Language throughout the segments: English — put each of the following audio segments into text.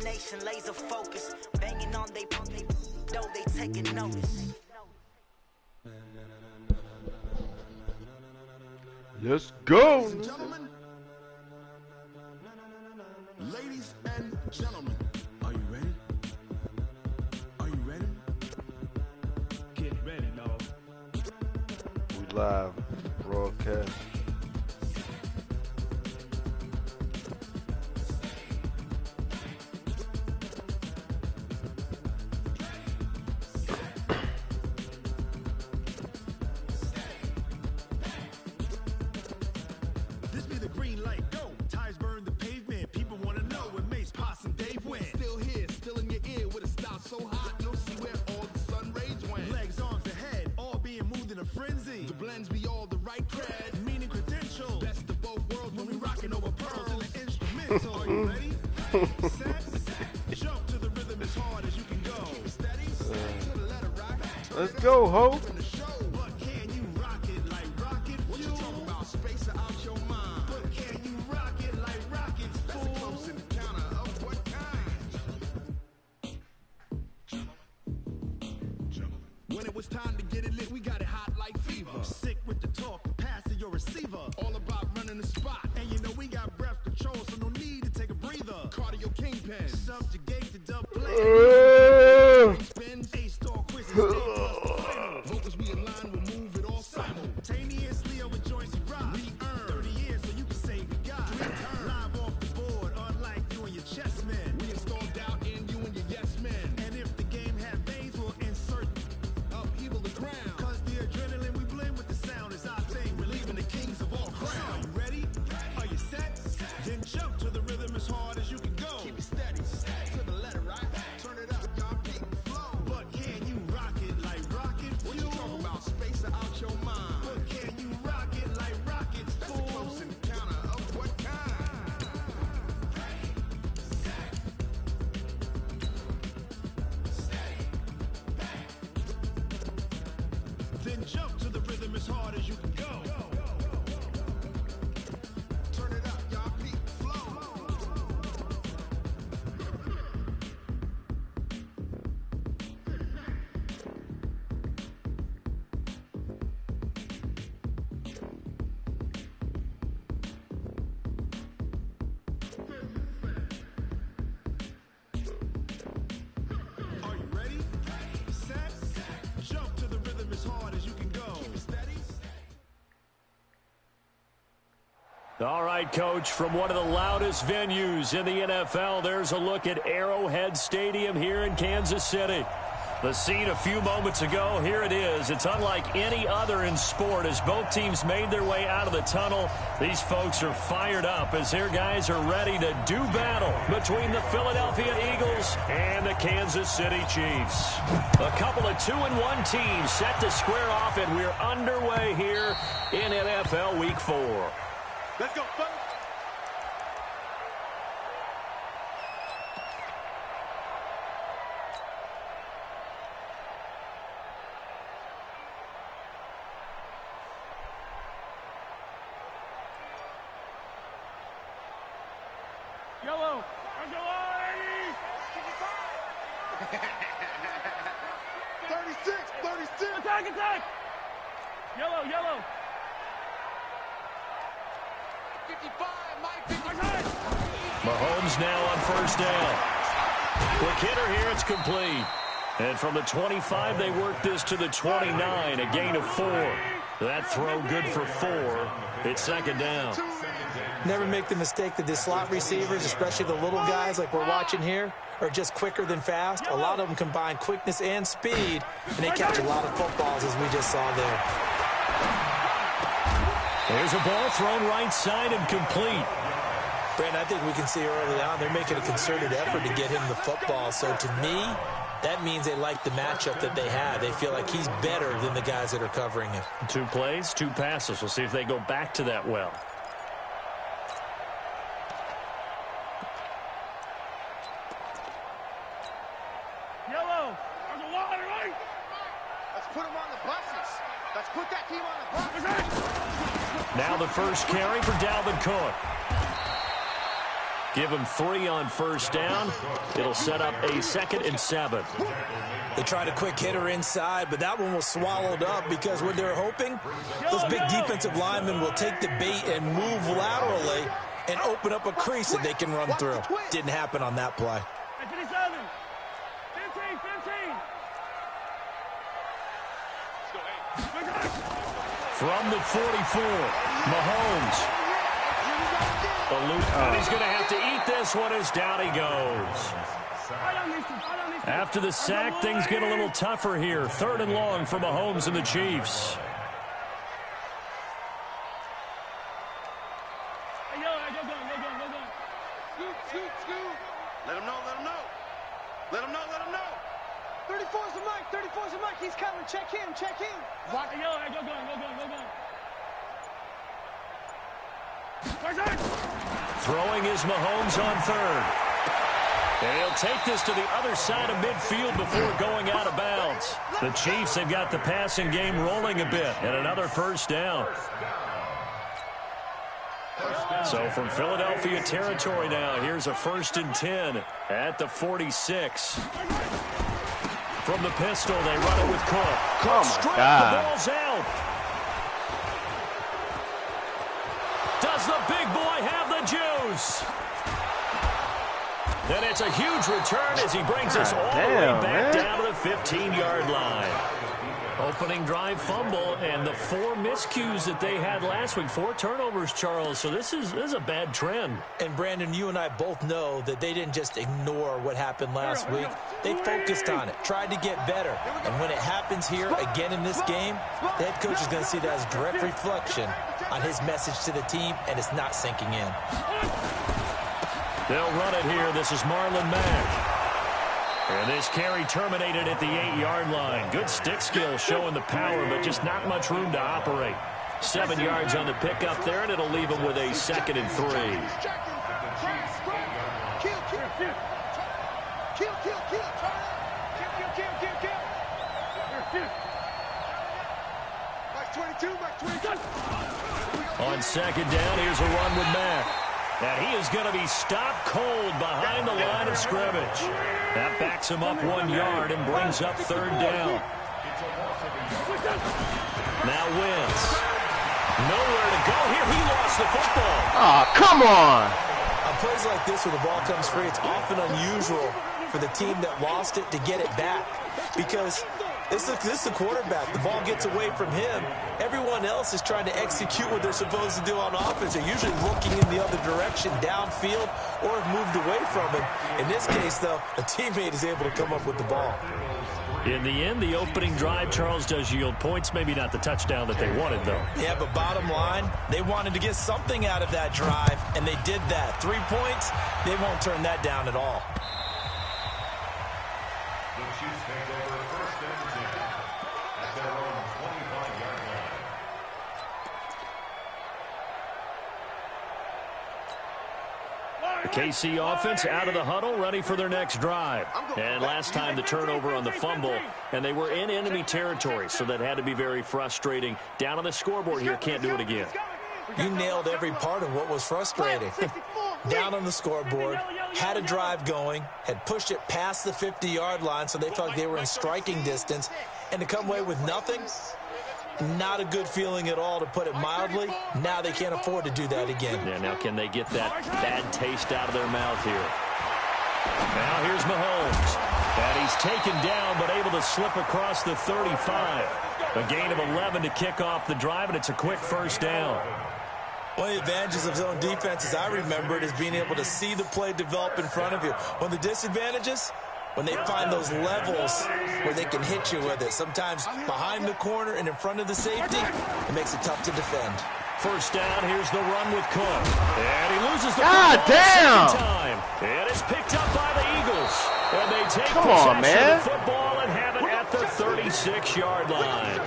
determination, laser focus. Banging on they though they taking notice. Let's go! Ladies and gentlemen, ladies and gentlemen, are you ready? Are you ready? Get ready, no. We live broadcast. Are you ready? Set, jump to the rhythm as hard as you can go. Steady, to the letter rock. Let's go, ho. But can you rock it like rocket? What you talking about? Space out your mind. But can you rock it like rockets? Fool. That's a close encounter of what kind? Gentlemen. When it was time to get it lit, we got it hot like fever. Sick with the talk, passing your receiver. All about running the spot. And you know we got breath control, so no need to take a breather. Cardio kingpin, subjugate the dub play. Spin, A-star quizzes, vocals we align, we'll move it all simultaneously over joints we rock. We earn 30 years, so you can say we got live off the board, unlike you and your chess men. We install doubt in you and your yes men. And if the game had veins, we'll insert upheaval the crown. Cause the adrenaline we blend with the sound is our thing, relieving the kings of all crowns. Are you ready? Are you set? Then jump to the rhythm as hard as you can go. Keep it steady, to the letter, right? Turn it up, y'all, beat the flow. But can you rock it like rocket? What you talking about? Space out your mind. But can you rock it like rockets? That's a close encounter of what kind? Then jump to the rhythm as hard as you can go. Turn it up, y'all, beat the flow. Are you ready? Set, jump to the rhythm as hard as you can go. Keep it steady. All right, Coach, from one of the loudest venues in the NFL, there's a look at Arrowhead Stadium here in Kansas City. The scene a few moments ago, here it is. It's unlike any other in sport as both teams made their way out of the tunnel. These folks are fired up as their guys are ready to do battle between the Philadelphia Eagles and the Kansas City Chiefs. A couple of 2-1 teams set to square off, and we're underway here in NFL Week 4. Let's go, folks. Yellow. 36. Attack. Yellow. 55, Mike 55. Mahomes now on first down. Quick hitter here, it's complete. And from the 25, they work this to the 29, a gain of 4. That throw good for 4. It's second down. Never make the mistake that the slot receivers, especially the little guys like we're watching here, are just quicker than fast. A lot of them combine quickness and speed, and they catch a lot of footballs, as we just saw there. There's a ball thrown right side and complete. Brandon, I think we can see early on they're making a concerted effort to get him the football. So to me, that means they like the matchup that they have. They feel like he's better than the guys that are covering him. 2 plays, 2 passes. We'll see if they go back to that well. Yellow. There's a wide right. Let's put him on the buses. Let's put that team on the buses. Now the first carry for Dalvin Cook. Give them 3 on first down. It'll set up a 2nd and 7. They tried a quick hitter inside, but that one was swallowed up because what they're hoping, those big defensive linemen will take the bait and move laterally and open up a crease that they can run through. Didn't happen on that play. 15, 15. From the 44, Mahomes. And he's going to have to eat this one as down he goes. After the sack, things get a little tougher here. 3rd and long for Mahomes and the Chiefs. Let him know, let him know. Let him know, let him know. 34's the mic, 34's the mic. He's coming. Check him, check him. Go going. Throwing is Mahomes on 3rd. And he'll take this to the other side of midfield before going out of bounds. The Chiefs have got the passing game rolling a bit, and another first down. So from Philadelphia territory now, here's a 1st and 10 at the 46. From the pistol, they run it with Cook. Cook straight, the ball's out. Does the big boy have the juice? And it's a huge return as he brings us all the way back down to the 15-yard line. Opening drive fumble, and the 4 miscues that they had last week. 4 turnovers, Charles. So this is a bad trend. And, Brandon, you and I both know that they didn't just ignore what happened last week. They focused on it, tried to get better. And when it happens here again in this game, the head coach is going to see that as a direct reflection on his message to the team, and it's not sinking in. They'll run it here. This is Marlon Mack. And this carry terminated at the 8-yard line. Good stick skill showing the power, but just not much room to operate. 7 yards on the pickup there, and it'll leave him with a 2nd and 3. On 2nd down, here's a run with Mack. And he is going to be stopped cold behind the line of scrimmage. That backs him up 1 yard and brings up 3rd down. Now Wentz. Nowhere to go here. He lost the football. Oh, come on. On plays like this where the ball comes free, it's often unusual for the team that lost it to get it back. Because this is the quarterback. The ball gets away from him. Everyone else is trying to execute what they're supposed to do on offense. They're usually looking in the other direction, downfield, or have moved away from it. In this case, though, a teammate is able to come up with the ball. In the end, the opening drive, Charles, does yield points. Maybe not the touchdown that they wanted, though. Yeah, but bottom line, they wanted to get something out of that drive, and they did that. 3 points, they won't turn that down at all. The KC offense out of the huddle, ready for their next drive. And last time the turnover on the fumble, and they were in enemy territory, so that had to be very frustrating. Down on the scoreboard here, can't do it again. You nailed every part of what was frustrating. Down on the scoreboard, had a drive going, had pushed it past the 50-yard line, so they felt like they were in striking distance, and to come away with nothing, not a good feeling at all, to put it mildly. Now they can't afford to do that again. Yeah, now can they get that bad taste out of their mouth here? Now here's Mahomes. And he's taken down, but able to slip across the 35. A gain of 11 to kick off the drive, and it's a quick first down. One of the advantages of zone defense, as I remember it, is being able to see the play develop in front of you. One of the disadvantages, when they find those levels where they can hit you with it. Sometimes behind the corner and in front of the safety, it makes it tough to defend. First down, here's the run with Cook. And he loses the God damn! second time. And it's picked up by the Eagles. And they take Come possession on, man. of the football and have it at the 36-yard line.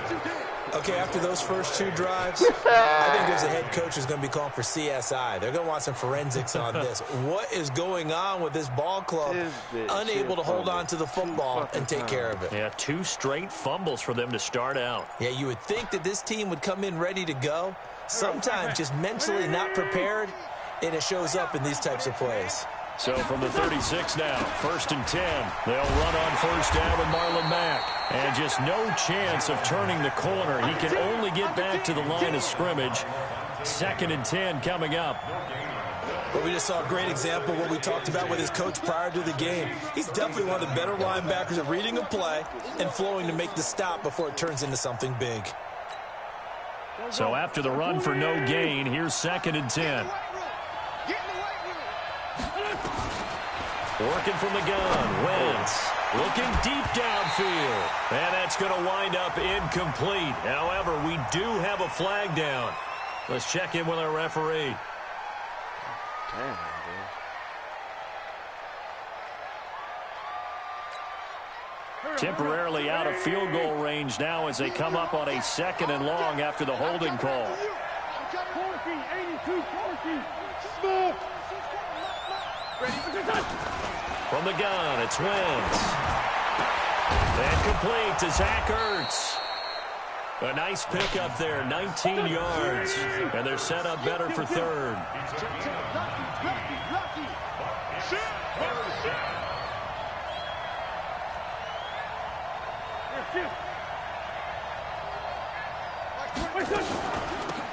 Okay, after those first 2 drives, I think there's a head coach who's going to be calling for CSI. They're going to want some forensics on this. What is going on with this ball club? Unable to hold on to the football and take care of it. Yeah, 2 straight fumbles for them to start out. Yeah, you would think that this team would come in ready to go. Sometimes just mentally not prepared, and it shows up in these types of plays. So from the 36 now, 1st and 10. They'll run on first down with Marlon Mack. And just no chance of turning the corner. He can only get back to the line of scrimmage. 2nd and 10 coming up. But we just saw a great example of what we talked about with his coach prior to the game. He's definitely one of the better linebackers at reading a play and flowing to make the stop before it turns into something big. So after the run for no gain, here's 2nd and 10. Working from the gun, Wentz looking deep downfield. And that's going to wind up incomplete. However, we do have a flag down. Let's check in with our referee. Damn, dude. Temporarily out of field goal range now as they come up on a 2nd and long after the holding call. From the gun, it's Wentz. And complete to Zach Ertz. A nice pickup there, 19 yards. And they're set up better for 3rd.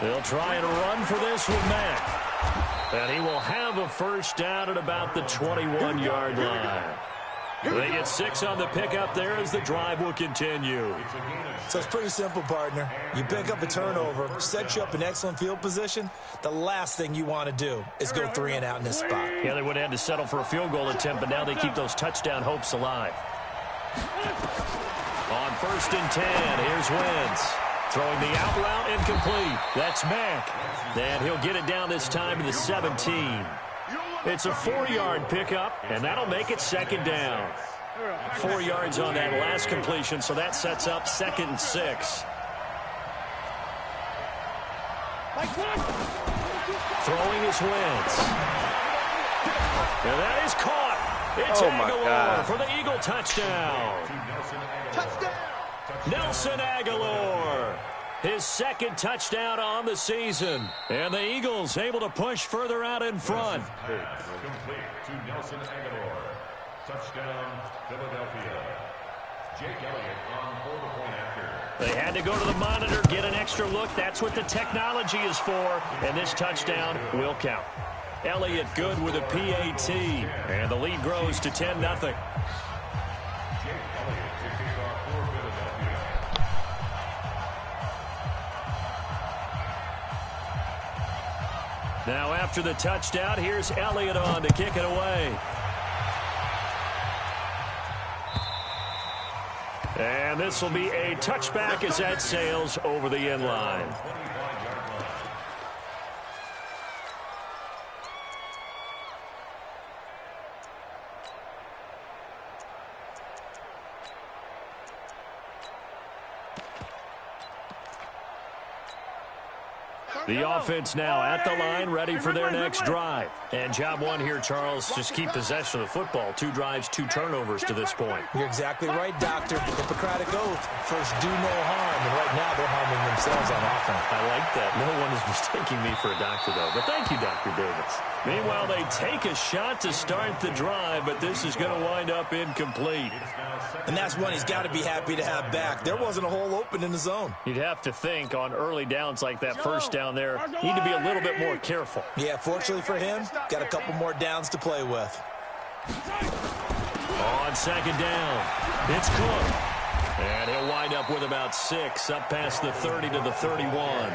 They'll try and run for this with Mack. And he will have a first down at about the 21-yard line. They get 6 on the pickup there as the drive will continue. So it's pretty simple, partner. You pick up a turnover, set you up in excellent field position. The last thing you want to do is go 3 and out in this spot. Yeah, they would have had to settle for a field goal attempt, but now they keep those touchdown hopes alive. On 1st and 10, here's Wentz. Throwing the out route incomplete. That's Mack. And he'll get it down this time to the 17. It's a 4-yard pickup, and that'll make it 2nd down. 4 yards on that last completion, so that sets up 2nd and 6. Throwing is Wentz. And that is caught. It's Aguilar for the Eagle touchdown. Nelson Aguilar. His 2nd touchdown on the season. And the Eagles able to push further out in front. Complete to Nelson Aguilar. Touchdown, Philadelphia. Jake Elliott on for the point after. They had to go to the monitor, get an extra look. That's what the technology is for. And this touchdown will count. Elliott good with a PAT. And the lead grows to 10-0. Now after the touchdown, here's Elliott on to kick it away. And this will be a touchback as that sails over the end line. The offense now at the line, ready for their next drive. And job one here, Charles, just keep possession of the football. 2 drives, 2 turnovers to this point. You're exactly right, Doctor. Hippocratic oath. First, do no harm. And right now, they're harming themselves on offense. I like that. No one is mistaking me for a doctor, though. But thank you, Dr. Davis. Meanwhile, they take a shot to start the drive, but this is going to wind up incomplete. And that's one he's got to be happy to have back. There wasn't a hole open in the zone. You'd have to think on early downs like that first down there, need to be a little bit more careful. Yeah, fortunately for him, got a couple more downs to play with. On 2nd down, it's Cook. And he'll wind up with about 6, up past the 30 to the 31.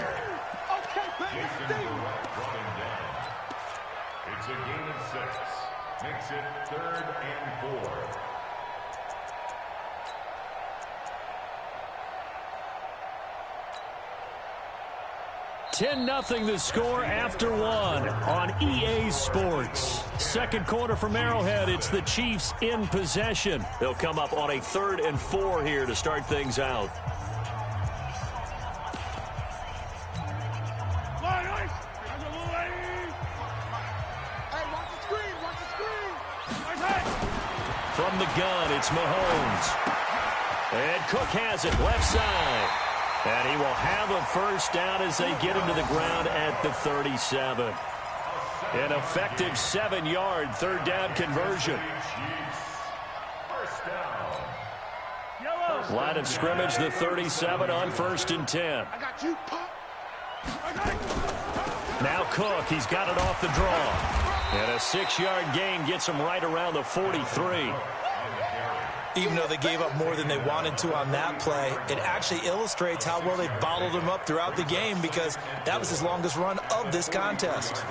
It's a gain of 6. Makes it 3rd and 4. 10-0 the score after 1 on EA Sports. Second quarter from Arrowhead. It's the Chiefs in possession. They'll come up on a 3rd and 4 here to start things out. From the gun, it's Mahomes. And Cook has it left side. And he will have a first down as they get him to the ground at the 37. An effective 7-yard third down conversion. First down. Line of scrimmage, the 37 on 1st and 10. I got you. Now Cook, he's got it off the draw. And a 6-yard gain gets him right around the 43. Even though they gave up more than they wanted to on that play, it actually illustrates how well they bottled him up throughout the game, because that was his longest run of this contest.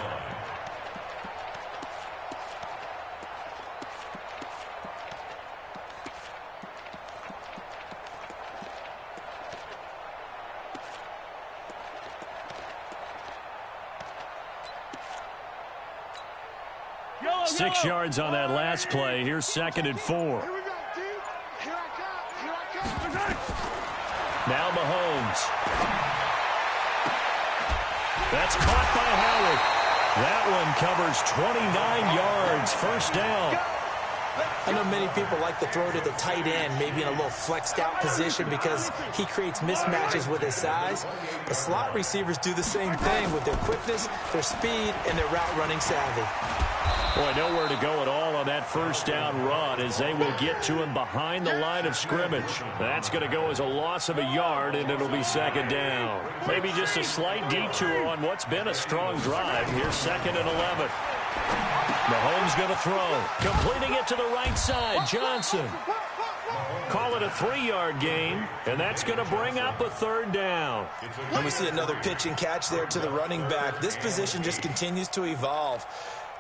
Yellow, 6 yards on that last play. Here's 2nd and 4. Here we go, D. Here I come. Here I come. Now Mahomes. That's caught by Howard. That one covers 29 yards. First down. I know many people like to throw to the tight end, maybe in a little flexed out position because he creates mismatches with his size. But slot receivers do the same thing with their quickness, their speed, and their route running savvy. Boy, nowhere to go at all on that first down run as they will get to him behind the line of scrimmage. That's going to go as a loss of a yard, and it'll be 2nd down. Maybe just a slight detour on what's been a strong drive. Here's 2nd and 11. Mahomes going to throw. Completing it to the right side. Johnson. Call it a 3-yard gain, and that's going to bring up a 3rd down. And we see another pitch and catch there to the running back. This position just continues to evolve.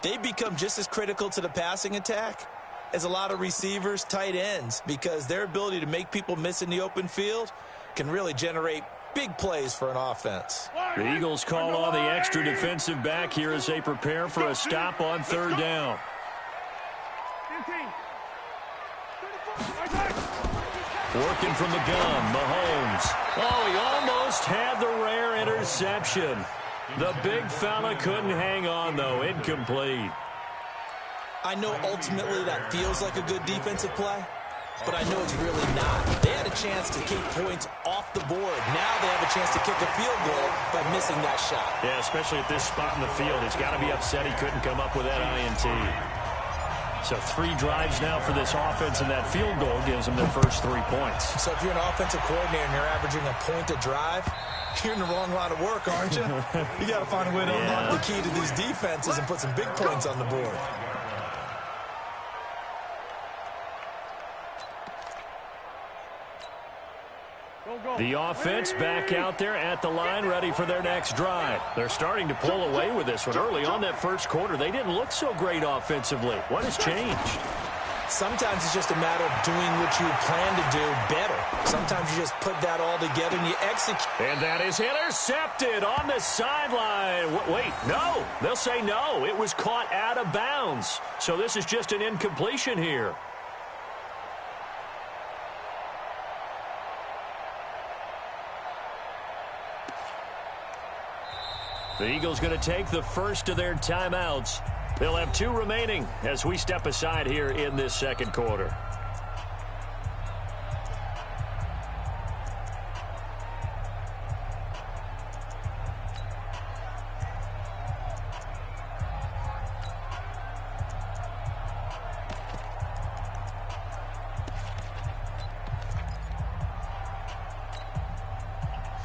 They become just as critical to the passing attack as a lot of receivers, tight ends, because their ability to make people miss in the open field can really generate big plays for an offense. The Eagles call on the extra defensive back here as they prepare for a stop on 3rd down. Working from the gun, Mahomes. Oh, he almost had the rare interception. The big fella couldn't hang on, though. Incomplete. I know ultimately that feels like a good defensive play, but I know it's really not. They had a chance to keep points off the board. Now they have a chance to kick a field goal by missing that shot. Yeah, especially at this spot in the field. He's got to be upset he couldn't come up with that INT. So 3 drives now for this offense, and that field goal gives them their first 3 points. So if you're an offensive coordinator and you're averaging a point a drive, you're in the wrong line of work, aren't you? You got to find a way to unlock the key to these defenses and put some big points on the board. The offense back out there at the line, ready for their next drive. They're starting to pull away with this one. Early on that first quarter, they didn't look so great offensively. What has changed? Sometimes it's just a matter of doing what you plan to do better. Sometimes you just put that all together and you execute. And that is intercepted on the sideline. Wait, no. They'll say no. It was caught out of bounds. So this is just an incompletion here. The Eagles going to take the first of their timeouts. They'll have 2 remaining as we step aside here in this second quarter.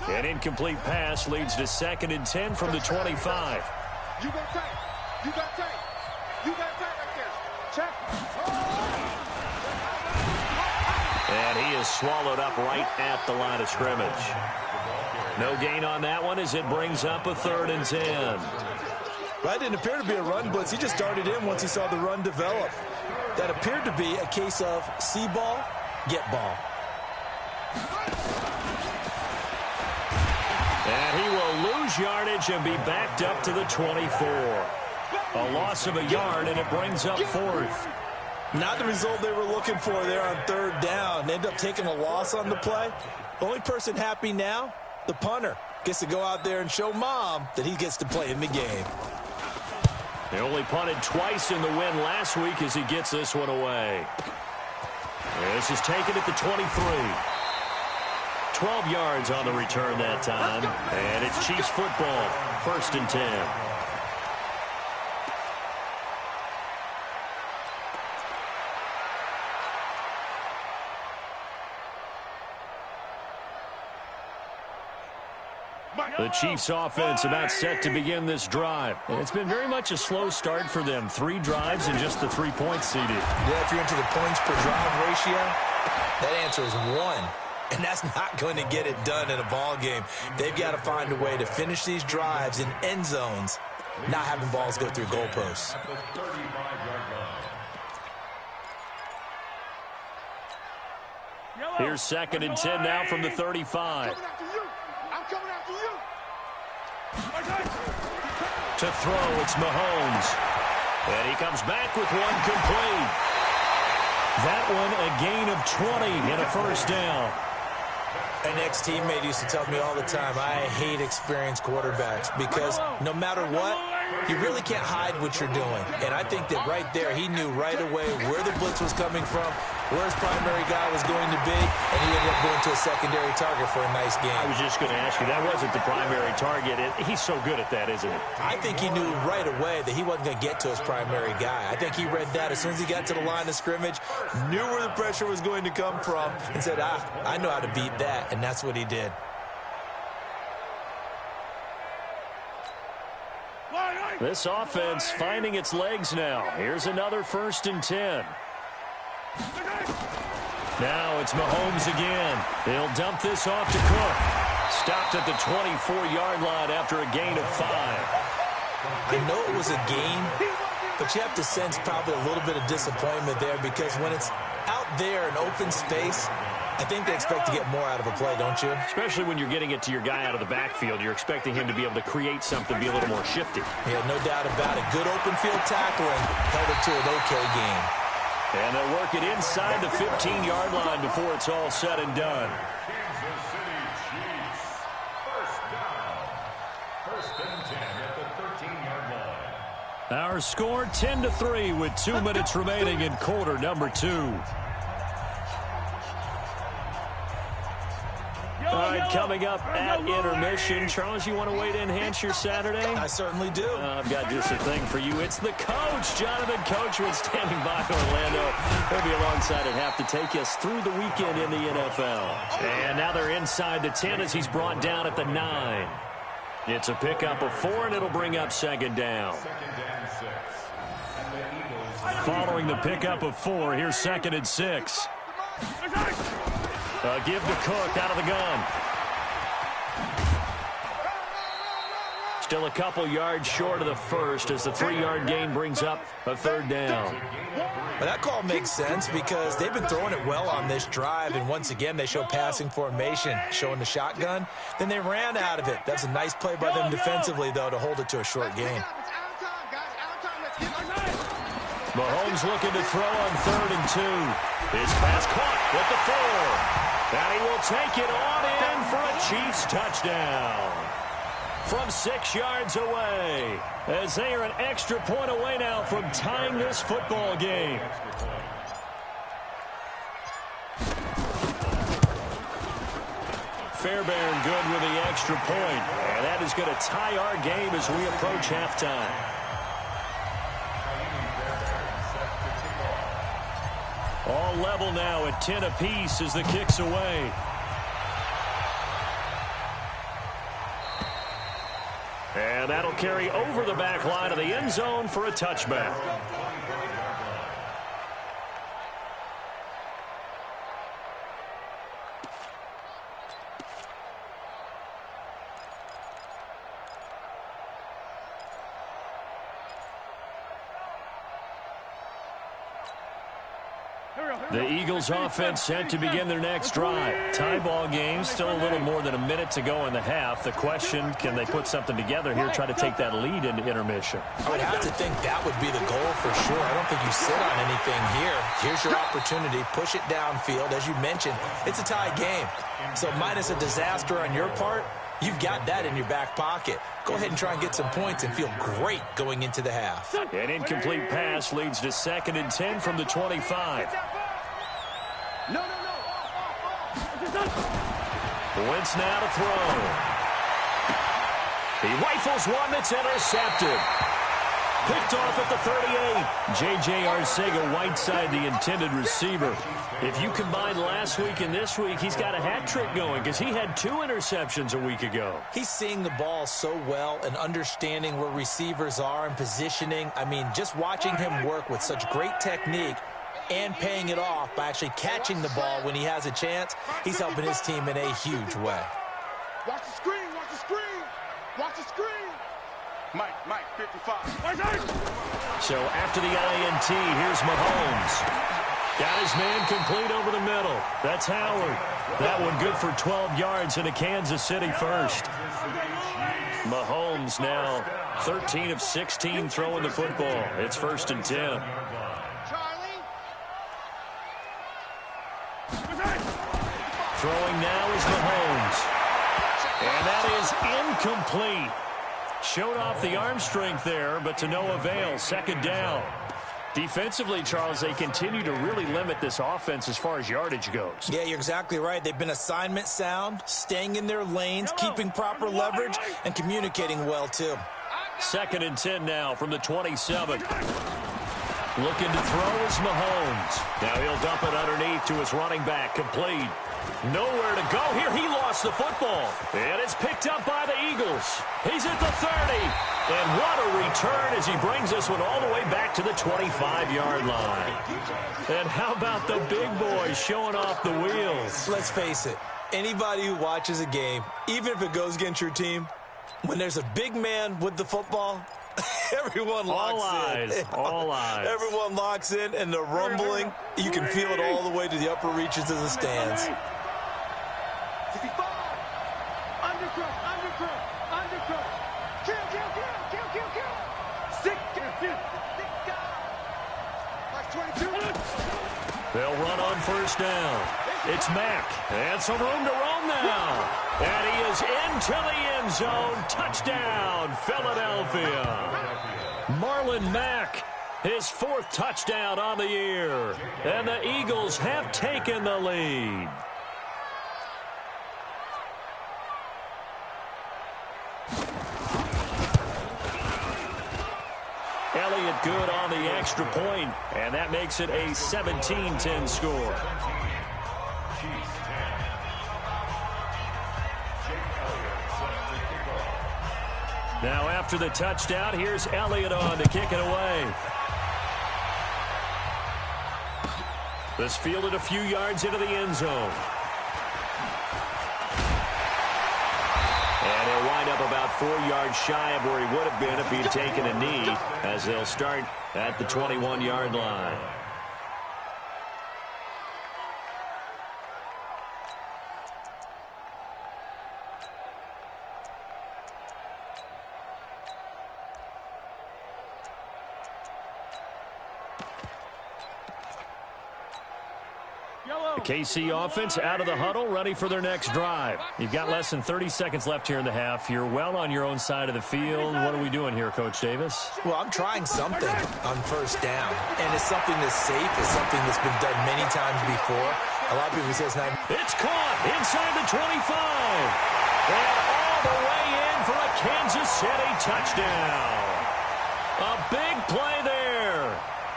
An incomplete pass leads to 2nd and 10 from the 25. You got tight. You got tight. You got tight right there. Check. And he is swallowed up right at the line of scrimmage. No gain on that one as it brings up a 3rd and 10. That didn't appear to be a run blitz. He just darted in once he saw the run develop. That appeared to be a case of see ball, get ball. And he will lose yardage and be backed up to the 24. A loss of a yard, and it brings up 4th. Not the result they were looking for there on 3rd down. They end up taking a loss on the play. The only person happy now, the punter, gets to go out there and show mom that he gets to play in the game. They only punted twice in the win last week as he gets this one away. This is taken at the 23. 12 yards on the return that time. And it's Chiefs football. 1st and 10. The Chiefs offense about set to begin this drive. And it's been very much a slow start for them. 3 drives and just the 3 points seeded. Yeah, if you're into the points per drive ratio, that answer is 1. And that's not going to get it done in a ball game. They've got to find a way to finish these drives in end zones, not having balls go through goalposts. Here's 2nd and 10 now from the 35. I'm coming after you. To throw, it's Mahomes. And he comes back with one complete. That one a gain of 20 and a first down. An ex-teammate used to tell me all the time, I hate experienced quarterbacks because no matter what, you really can't hide what you're doing. And I think that right there, he knew right away where the blitz was coming from, where his primary guy was going to be, and he ended up going to a secondary target for a nice game. I was just going to ask you, that wasn't the primary target. He's so good at that, isn't he? I think he knew right away that he wasn't going to get to his primary guy. I think he read that as soon as he got to the line of scrimmage, knew where the pressure was going to come from, and said, I know how to beat that, and that's what he did. This offense finding its legs now. Here's another 1st and 10. Now it's Mahomes again. He'll dump this off to Cook. Stopped at the 24-yard line after a gain of 5. I know it was a gain, but you have to sense probably a little bit of disappointment there because when it's out there in open space, I think they expect to get more out of a play, don't you? Especially when you're getting it to your guy out of the backfield. You're expecting him to be able to create something, be a little more shifty. Yeah, no doubt about it. Good open field tackling held it to an okay game. And they'll work it inside the 15-yard line before it's all said and done. Kansas City Chiefs. First down. 1st and 10 at the 13-yard line. Our score 10-3 with 2 minutes remaining in quarter number 2. All right, coming up at intermission. Charles, you want to wait to enhance your Saturday? I certainly do. I've got just a thing for you. It's the coach, Jonathan Coachman, standing by Orlando. He'll be alongside at half to take us through the weekend in the NFL. And now they're inside the 10 as he's brought down at the 9. It's a pickup of 4, and it'll bring up 2nd down. 2nd and 6. And the Eagles. Following the pickup of 4, here's 2nd and 6. Give to Cook out of the gun. Still a couple yards short of the first as the 3-yard gain brings up a 3rd down. But that call makes sense because they've been throwing it well on this drive, and once again they show passing formation, showing the shotgun. Then they ran out of it. That's a nice play by them defensively, though, to hold it to a short gain. Mahomes looking to throw on 3rd and 2. His pass caught with the 4. And he will take it on in for a Chiefs touchdown. From 6 yards away, as they are an extra point away now from tying this football game. Fairbairn good with the extra point. And that is going to tie our game as we approach halftime. All level now at 10 apiece as the kick's away. And that'll carry over the back line of the end zone for a touchback. The Eagles offense set to begin their next drive. Tie ball game, still a little more than a minute to go in the half. The question, can they put something together here, try to take that lead into intermission? I would have to think that would be the goal for sure. I don't think you sit on anything here. Here's your opportunity. Push it downfield. As you mentioned, it's a tie game. So minus a disaster on your part, you've got that in your back pocket. Go ahead and try and get some points and feel great going into the half. An incomplete pass leads to 2nd and 10 from the 25. No. Wentz now to throw. He rifles one that's intercepted. picked off at the 38. J.J. Arcega-Whiteside, the intended receiver. If you combine last week and this week, he's got a hat trick going because he had 2 interceptions a week ago. He's seeing the ball so well and understanding where receivers are and positioning. I mean, just watching him work with such great technique and paying it off by actually catching the ball when he has a chance, he's helping his team in a huge way. Watch the screen, watch the screen, watch the screen. Mike, 55. So after the INT, here's Mahomes. Got his man complete over the middle. That's Howard. That one good for 12 yards and a Kansas City first. Mahomes now 13 of 16 throwing the football. It's 1st and 10. Throwing now is Mahomes. And that is incomplete. Showed off the arm strength there, but to no avail. 2nd down. Defensively, Charles, they continue to really limit this offense as far as yardage goes. Yeah, you're exactly right. They've been assignment sound, staying in their lanes, keeping proper leverage, and communicating well, too. 2nd and 10 now from the 27. Looking to throw is Mahomes. Now he'll dump it underneath to his running back, complete. Nowhere to go here. He lost the football. And it's picked up by the Eagles. He's at the 30. And what a return as he brings this one all the way back to the 25-yard line. And how about the big boys showing off the wheels? Let's face it, anybody who watches a game, even if it goes against your team, when there's a big man with the football, everyone locks in. All eyes. Everyone locks in, and the rumbling, you can feel it all the way to the upper reaches of the stands. 55. Undercut. Kill. 6. Like 22. They'll run on 1st down. It's Mack. And some room to roam now. And he is into the end zone. Touchdown, Philadelphia. Marlon Mack, his 4th touchdown on the year. And the Eagles have taken the lead. Elliott good on the extra point, and that makes it a 17-10 score. Now after the touchdown, here's Elliott on to kick it away. This fielded a few yards into the end zone. And he'll wind up about 4 yards shy of where he would have been if he'd taken a knee, as they'll start at the 21-yard line. The KC offense out of the huddle, ready for their next drive. You've got less than 30 seconds left here in the half. You're well on your own side of the field. What are we doing here, Coach Davis? Well, I'm trying something on 1st down, and it's something that's safe. It's something that's been done many times before. A lot of people say it's not. It's caught inside the 25. And all the way in for a Kansas City touchdown. A big play there.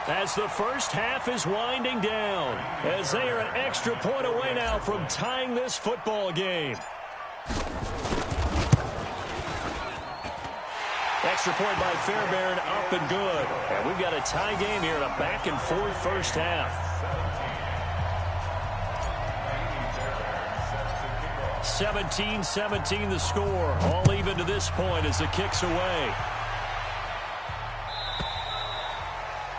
As the first half is winding down, as they are an extra point away now from tying this football game. Extra point by Fairbairn, up and good. And we've got a tie game here in a back-and-forth first half. 17-17 the score, all even to this point as the kick's away.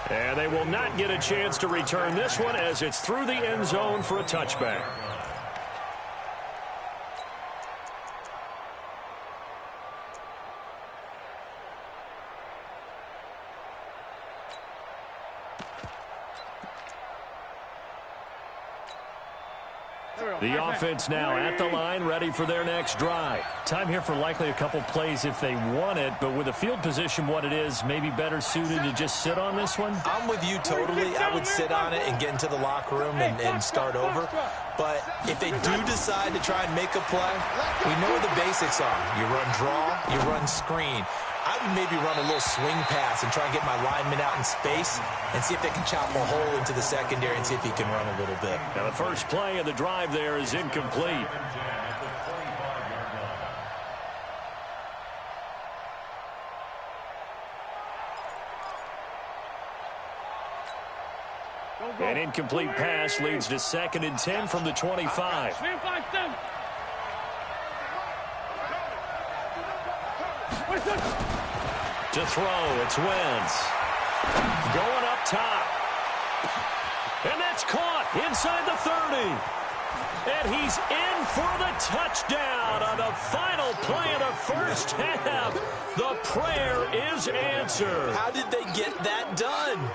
And they will not get a chance to return this one as it's through the end zone for a touchback. The offense now at the line, ready for their next drive. Time here for likely a couple plays if they want it, but with the field position what it is, maybe better suited to just sit on this one? I'm with you totally. I would sit on it and get into the locker room and start over. But if they do decide to try and make a play, we know what the basics are. You run draw, you run screen. I probably maybe run a little swing pass and try and get my lineman out in space and see if they can chop a hole into the secondary and see if he can run a little bit. Now the first play of the drive there is incomplete. An incomplete pass leads to 2nd and 10 from the 25. To throw, it's Wentz. Going up top. And that's caught inside the 30. And he's in for the touchdown on the final play of the first half. The prayer is answered. How did they get that done?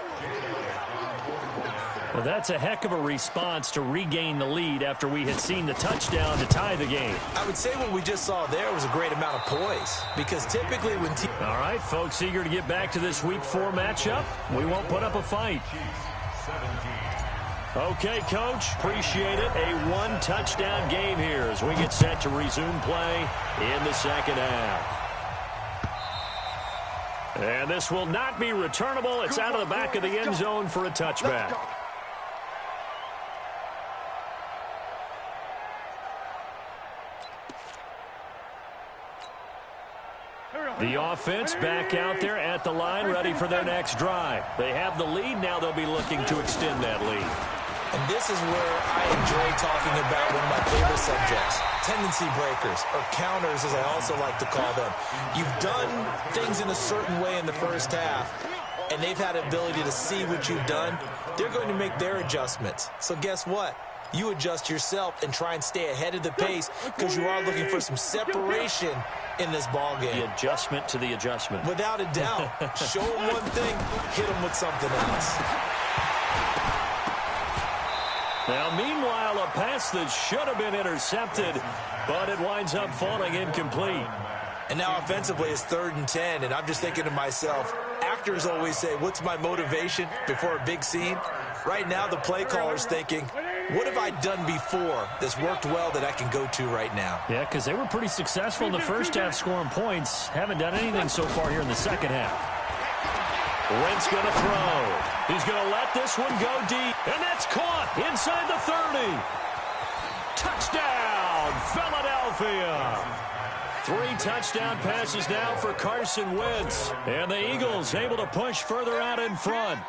Well, that's a heck of a response to regain the lead after we had seen the touchdown to tie the game. I would say what we just saw there was a great amount of poise, because typically when teams... All right, folks, eager to get back to this Week 4 matchup. We won't put up a fight. Okay, Coach, appreciate it. A one-touchdown game here as we get set to resume play in the second half. And this will not be returnable. It's out of the back of the end zone for a touchback. The offense back out there at the line, ready for their next drive. They have the lead. Now they'll be looking to extend that lead. And this is where I enjoy talking about one of my favorite subjects, tendency breakers, or counters, as I also like to call them. You've done things in a certain way in the first half, and they've had the ability to see what you've done. They're going to make their adjustments. So guess what? You adjust yourself and try and stay ahead of the pace, because you are looking for some separation in this ball game. The adjustment to the adjustment. Without a doubt. Show them one thing, hit them with something else. Now, meanwhile, a pass that should have been intercepted, but it winds up falling incomplete. And now offensively it's 3rd and 10, and I'm just thinking to myself, actors always say, what's my motivation before a big scene? Right now the play caller's thinking, what have I done before that's worked well that I can go to right now? Yeah, because they were pretty successful in the first half scoring points. Haven't done anything so far here in the second half. Wentz going to throw. He's going to let this one go deep. And that's caught inside the 30. Touchdown, Philadelphia. 3 touchdown passes now for Carson Wentz. And the Eagles able to push further out in front.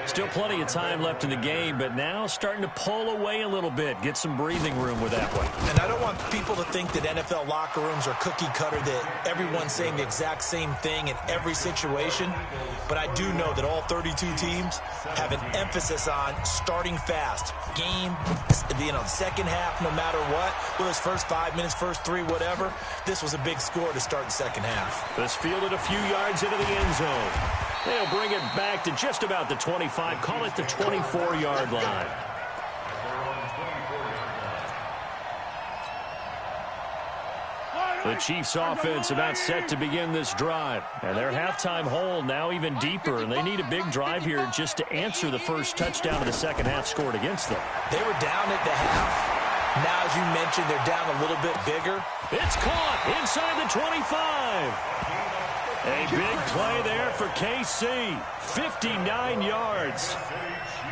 Still plenty of time left in the game, but now starting to pull away a little bit, get some breathing room with that one. And I don't want people to think that NFL locker rooms are cookie cutter, that everyone's saying the exact same thing in every situation. But I do know that all 32 teams have an emphasis on starting fast. Game, second half, no matter what. Whether it's first 5 minutes, first 3, whatever. This was a big score to start the second half. This fielded a few yards into the end zone. They'll bring it back to just about the 25. Call it the 24-yard line. The Chiefs' offense about set to begin this drive. And their halftime hole now even deeper. And they need a big drive here just to answer the first touchdown of the second half scored against them. They were down at the half. Now, as you mentioned, they're down a little bit bigger. It's caught inside the 25. A big play there for KC. 59 yards.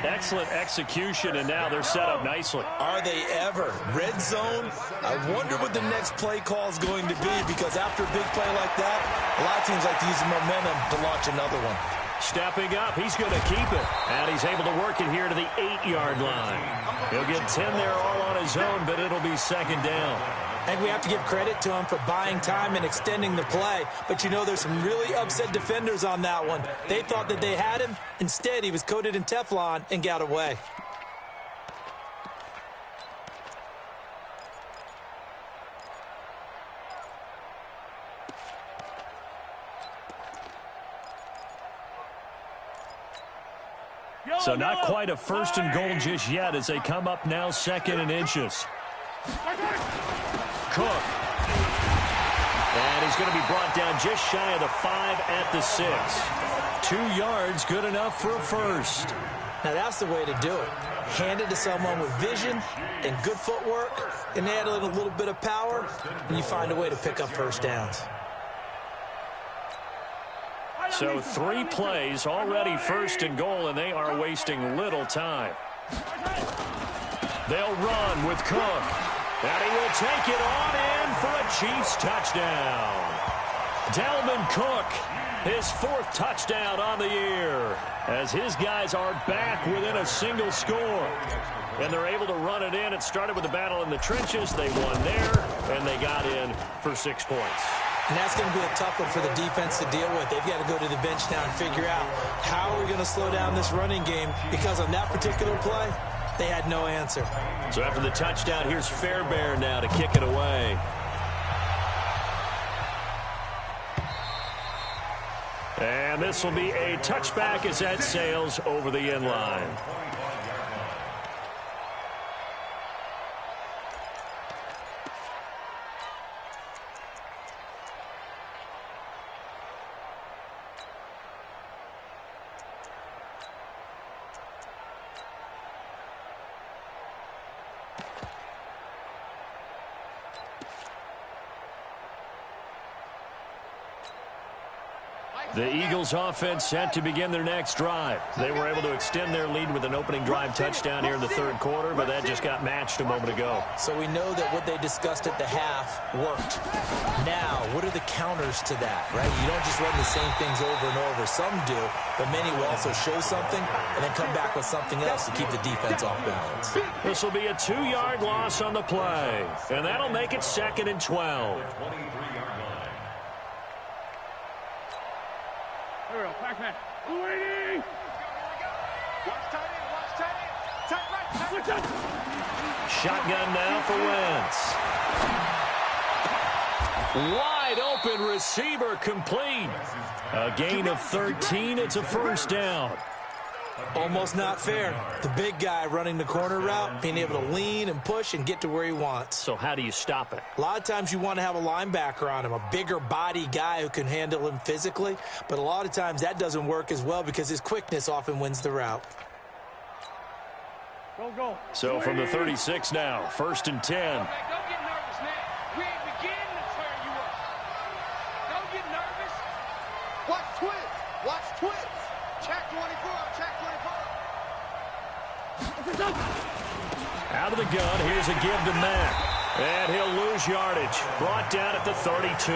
Excellent execution, and now they're set up nicely. Are they ever? Red zone? I wonder what the next play call is going to be, because after a big play like that, a lot of teams like to use the momentum to launch another one. Stepping up, he's going to keep it. And he's able to work it here to the 8-yard line. He'll get 10 there all on his own, but it'll be second down. I think we have to give credit to him for buying time and extending the play. But, you know, there's some really upset defenders on that one. They thought that they had him. Instead, he was coated in Teflon and got away. So not quite a 1st and goal just yet as they come up now 2nd and inches. Cook. And he's going to be brought down just shy of the 5 at the 6. 2 yards, good enough for a first. Now that's the way to do it. Hand it to someone with vision and good footwork, and add a little bit of power, and you find a way to pick up first downs. So 3 plays, already 1st and goal, and they are wasting little time. They'll run with Cook. And he will take it on in for a Chiefs touchdown. Dalvin Cook, his 4th touchdown on the year, as his guys are back within a single score. And they're able to run it in. It started with a battle in the trenches. They won there, and they got in for 6 points. And that's going to be a tough one for the defense to deal with. They've got to go to the bench now and figure out how are we going to slow down this running game, because on that particular play, they had no answer. So after the touchdown, here's Fairbairn now to kick it away. And this will be a touchback as that sails over the end line. The Eagles offense set to begin their next drive. They were able to extend their lead with an opening drive touchdown here in the 3rd quarter, but that just got matched a moment ago. So we know that what they discussed at the half worked. Now, what are the counters to that, right? You don't just run the same things over and over. Some do, but many will also show something and then come back with something else to keep the defense off balance. This will be a 2-yard loss on the play, and that'll make it 2nd and 12. Waiting! Watch tight end, watch tight end. Tight right, tight right. Shotgun now for Wentz. Wide open receiver complete. A gain of 13. It's a 1st down. Almost not fair. The big guy running the corner route, being able to lean and push and get to where he wants. So how do you stop it? A lot of times you want to have a linebacker on him, a bigger body guy who can handle him physically. But a lot of times that doesn't work as well because his quickness often wins the route. Go. So from the 36 now, 1st and 10. Don't get nervous, man. We ain't beginning to tear you up. Don't get nervous. Watch twins. Watch twins. Check 24. Check 24. Out of the gun, here's a give to Mack. And he'll lose yardage. Brought down at the 32.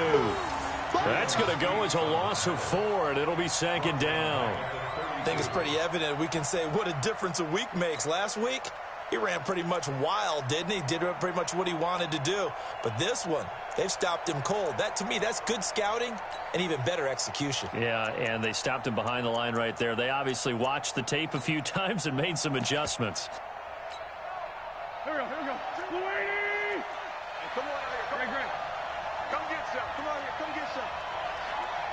That's going to go as a loss of 4, and it'll be 2nd down. I think it's pretty evident. We can say what a difference a week makes. Last week, he ran pretty much wild, didn't he? Did pretty much what he wanted to do. But this one, they've stopped him cold. That, to me, that's good scouting and even better execution. Yeah, and they stopped him behind the line right there. They obviously watched the tape a few times and made some adjustments. Here we go. Waiting! Hey, come on out here. Greg. Come get some. Come on here. Come get some.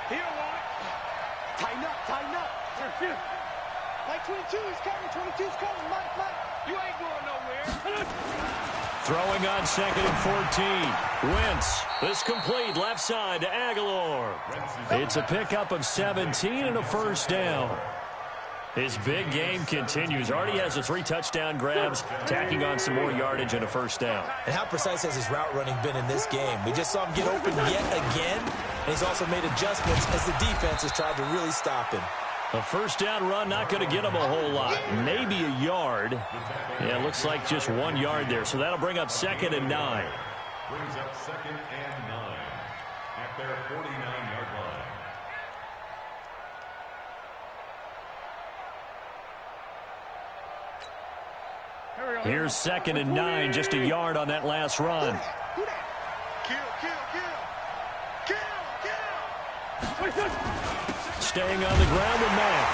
He don't want it. Tighten up. Here. Mike 22 is coming. 22's coming. Mike. You ain't going nowhere. Throwing on 2nd and 14. Wentz. This complete left side to Aguilar. It's a pickup of 17 and a 1st down. His big game continues. Already has the 3 touchdown grabs, tacking on some more yardage and a 1st down. And how precise has his route running been in this game? We just saw him get open yet again, and he's also made adjustments as the defense has tried to really stop him. A 1st down run, not going to get him a whole lot. Maybe a yard. Yeah, it looks like just 1 yard there. So that'll bring up 2nd and 9. Brings up 2nd and 9 at their 49-yard line. Here's 2nd and 9, just a yard on that last run. Kill. Staying on the ground with Mack.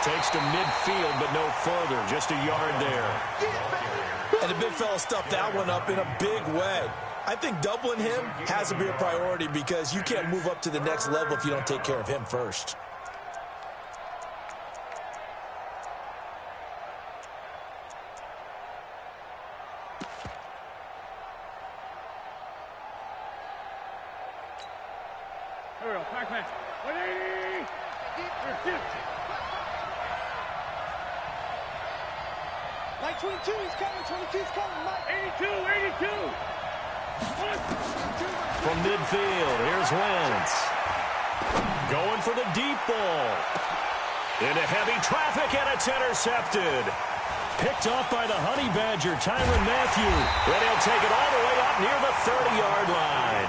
Takes to midfield, but no further. Just a yard there. And the big fella stuffed that one up in a big way. I think doubling him has to be a priority because you can't move up to the next level if you don't take care of him first. Here we go. Pac-Man. 180. Mike 22 is coming. 22's coming. Mike 82. From midfield, here's Wentz. going for the deep ball. Into heavy traffic, and it's intercepted. Picked off by the Honey Badger, Tyrann Mathieu. And he'll take it all the way up near the 30-yard line.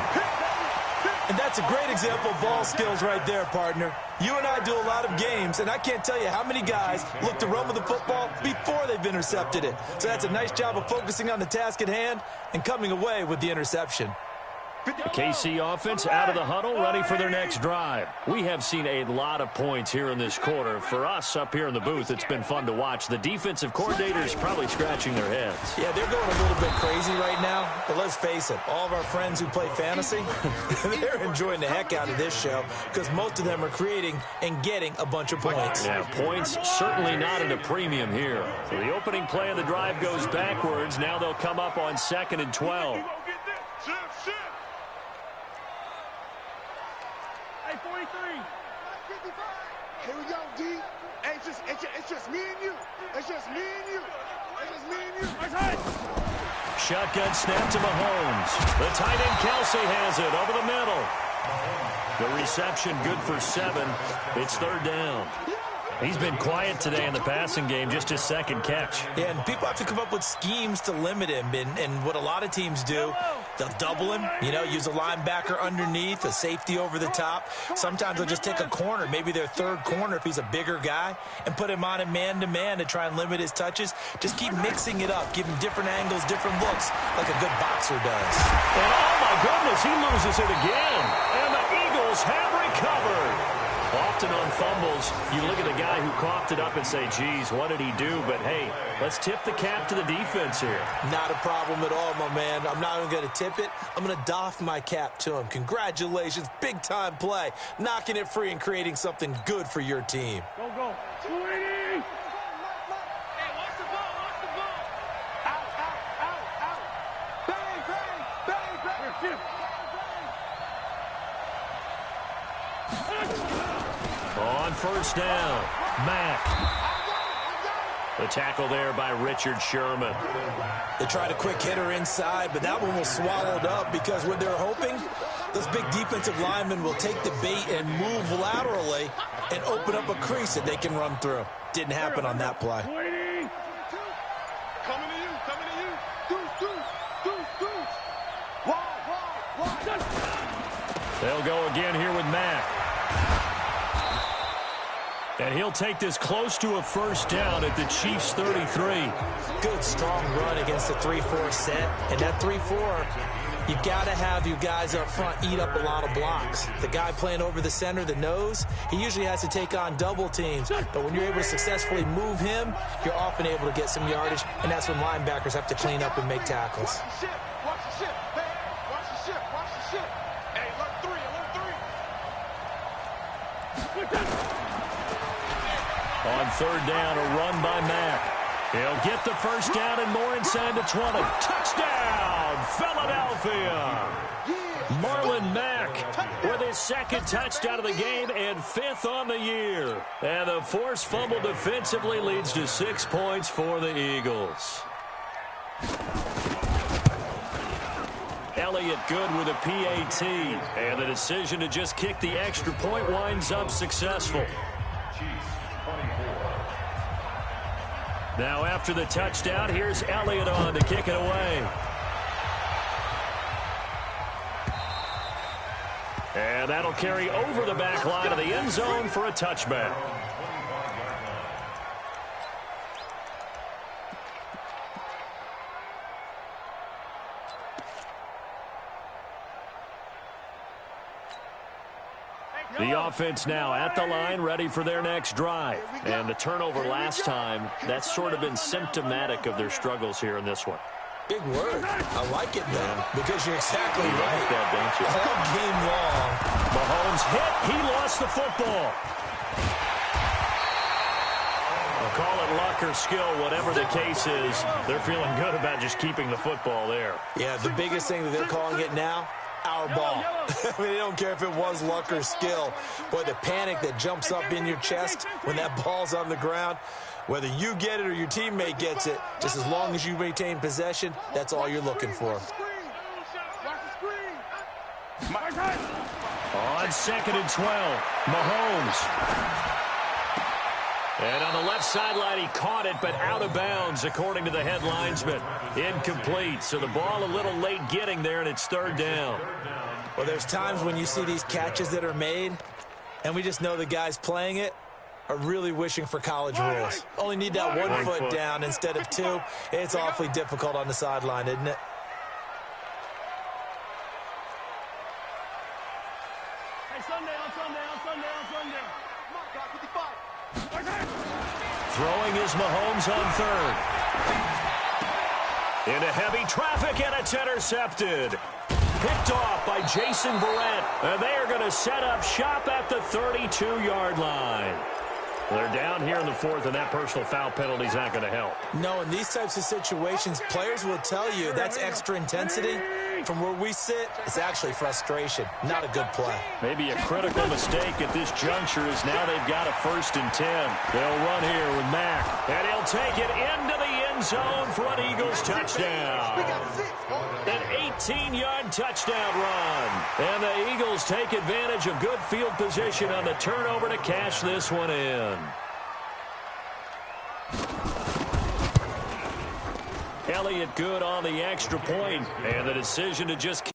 And that's a great example of ball skills right there, partner. You and I do a lot of games, and I can't tell you how many guys look to run with the football before they've intercepted it. So that's a nice job of focusing on the task at hand and coming away with the interception. The KC offense out of the huddle, ready for their next drive. We have seen a lot of points here in this quarter. For us up here in the booth, it's been fun to watch. The defensive coordinators probably scratching their heads. Yeah, they're going a little bit crazy right now. But let's face it, all of our friends who play fantasy, they're enjoying the heck out of this show because most of them are creating and getting a bunch of points. Yeah, points certainly not at a premium here. So the opening play of the drive goes backwards. Now they'll come up on 2nd and 12. Here we go, D. Hey, it's just me and you. It's just me and you. It's just me and you. Shotgun snap to Mahomes. The tight end Kelsey has it over the middle. The reception good for 7. It's 3rd down. He's been quiet today in the passing game, just his 2nd catch. Yeah, and people have to come up with schemes to limit him. And what a lot of teams do, they'll double him, use a linebacker underneath, a safety over the top. Sometimes they'll just take a corner, maybe their 3rd corner if he's a bigger guy, and put him on a man-to-man to try and limit his touches. Just keep mixing it up, give him different angles, different looks, like a good boxer does. And oh my goodness, he loses it again. And the Eagles have recovered. Often on fumbles, you look at the guy who coughed it up and say, geez, what did he do? But, hey, let's tip the cap to the defense here. Not a problem at all, my man. I'm not even going to tip it. I'm going to doff my cap to him. Congratulations. Big-time play. Knocking it free and creating something good for your team. Go, go. 280. Hey, watch the ball. Watch the ball. Out. Bang. Here, On 1st down, Mack. The tackle there by Richard Sherman. They tried a quick hitter inside, but that one was swallowed up because what they're hoping, those big defensive linemen will take the bait and move laterally and open up a crease that they can run through. Didn't happen on that play. Coming to you. Deuce. Wide. They'll go again here with Mack. And he'll take this close to a 1st down at the Chiefs' 33. Good, strong run against the 3-4 set. And that 3-4, you got to have your guys up front eat up a lot of blocks. The guy playing over the center, the nose, he usually has to take on double teams. But when you're able to successfully move him, you're often able to get some yardage. And that's when linebackers have to clean up and make tackles. Watch the ship. Hey, alert 3. On 3rd down, a run by Mack. He'll get the 1st down and more inside the 20. Touchdown, Philadelphia! Marlon Mack with his 2nd touchdown of the game and 5th on the year. And the forced fumble defensively leads to 6 points for the Eagles. Elliott good with a PAT. And the decision to just kick the extra point winds up successful. Now after the touchdown, here's Elliott on to kick it away. And that'll carry over the back line of the end zone for a touchback. The offense now at the line, ready for their next drive. And the turnover last time, that's sort of been symptomatic of their struggles here in this one. Big word. I like it, though, because you're exactly You right. like that, don't you? All game long. Mahomes hit. He lost the football. I'll call it luck or skill, whatever the case is. They're feeling good about just keeping the football there. Yeah, the biggest thing that they're calling it now, our ball. I mean, they don't care if it was luck or skill. Boy, the panic that jumps up in your chest when that ball's on the ground, whether you get it or your teammate gets it, just as long as you maintain possession, that's all you're looking for. On 2nd and 12, Mahomes. And on the left sideline, he caught it, but out of bounds, according to the headlinesman. Incomplete, so the ball a little late getting there, and it's 3rd down. Well, there's times when you see these catches that are made, and we just know the guys playing it are really wishing for college rules. Only need that one foot down instead of 2. It's awfully difficult on the sideline, isn't it? Hey, Sunday. Come on, guy, 55. Throwing is Mahomes on 3rd. Into heavy traffic, and it's intercepted. Picked off by Jason Verrett. And they are going to set up shop at the 32-yard line. They're down here in the 4th, and that personal foul penalty is not going to help. No, in these types of situations, players will tell you that's extra intensity. From where we sit, it's actually frustration, not a good play. Maybe a critical mistake at this juncture is now they've got a 1st and 10. They'll run here with Mack, and he'll take it into the end zone for an Eagles touchdown. An 18-yard touchdown run. And the Eagles take advantage of good field position on the turnover to cash this one in. Elliott good on the extra point, and the decision to just